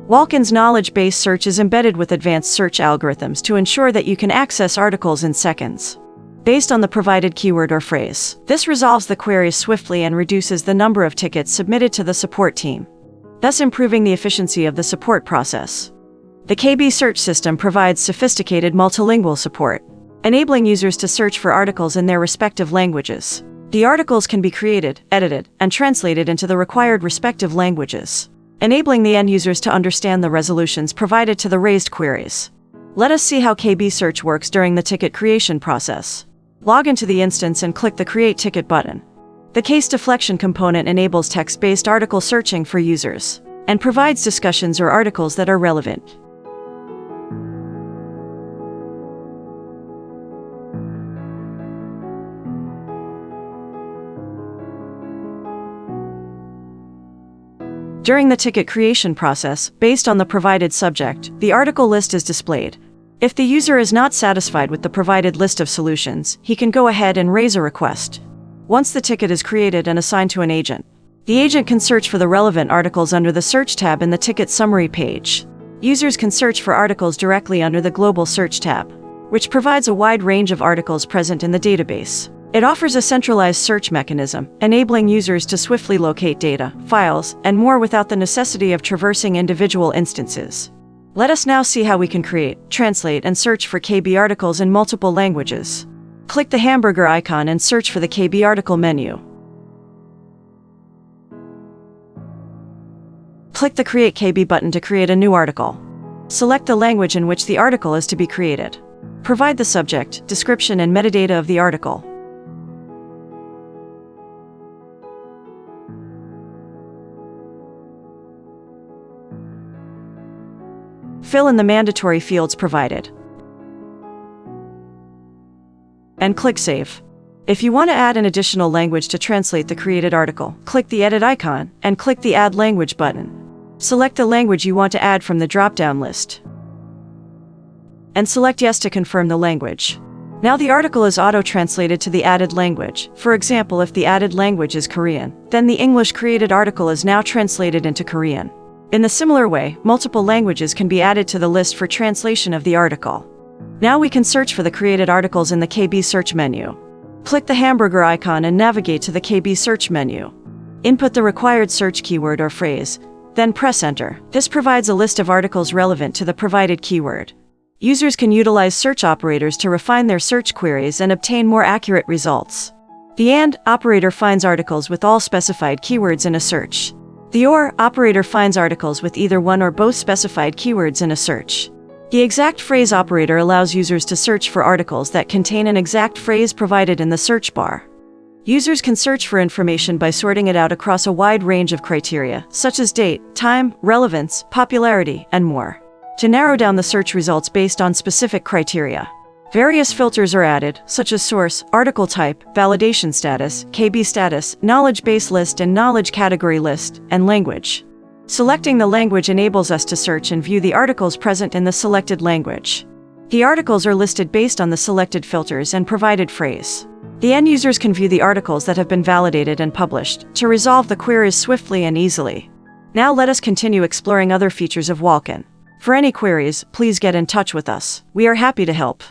Wolken's knowledge base search is embedded with advanced search algorithms to ensure that you can access articles in seconds, based on the provided keyword or phrase. This resolves the queries swiftly and reduces the number of tickets submitted to the support team, thus improving the efficiency of the support process. The KB search system provides sophisticated multilingual support, enabling users to search for articles in their respective languages. The articles can be created, edited, and translated into the required respective languages, enabling the end users to understand the resolutions provided to the raised queries. Let us see how KB search works during the ticket creation process. Log into the instance and click the Create Ticket button. The case deflection component enables text-based article searching for users and provides discussions or articles that are relevant. During the ticket creation process, based on the provided subject, the article list is displayed. If the user is not satisfied with the provided list of solutions, he can go ahead and raise a request. Once the ticket is created and assigned to an agent, the agent can search for the relevant articles under the Search tab in the ticket summary page. Users can search for articles directly under the Global Search tab, which provides a wide range of articles present in the database. It offers a centralized search mechanism, enabling users to swiftly locate data, files, and more without the necessity of traversing individual instances. Let us now see how we can create, translate, and search for KB articles in multiple languages. Click the hamburger icon and search for the KB article menu. Click the Create KB button to create a new article. Select the language in which the article is to be created. Provide the subject, description, and metadata of the article. Fill in the mandatory fields provided, and click Save. If you want to add an additional language to translate the created article, click the Edit icon and click the Add Language button. Select the language you want to add from the drop-down list, and select Yes to confirm the language. Now the article is auto-translated to the added language. For example, if the added language is Korean, then the English created article is now translated into Korean. In the similar way, multiple languages can be added to the list for translation of the article. Now we can search for the created articles in the KB search menu. Click the hamburger icon and navigate to the KB search menu. Input the required search keyword or phrase, then press Enter. This provides a list of articles relevant to the provided keyword. Users can utilize search operators to refine their search queries and obtain more accurate results. The AND operator finds articles with all specified keywords in a search. The OR operator finds articles with either one or both specified keywords in a search. The exact phrase operator allows users to search for articles that contain an exact phrase provided in the search bar. Users can search for information by sorting it out across a wide range of criteria, such as date, time, relevance, popularity, and more, to narrow down the search results based on specific criteria. Various filters are added, such as source, article type, validation status, KB status, knowledge base list and knowledge category list, and language. Selecting the language enables us to search and view the articles present in the selected language. The articles are listed based on the selected filters and provided phrase. The end users can view the articles that have been validated and published to resolve the queries swiftly and easily. Now let us continue exploring other features of Wolken. For any queries, please get in touch with us. We are happy to help.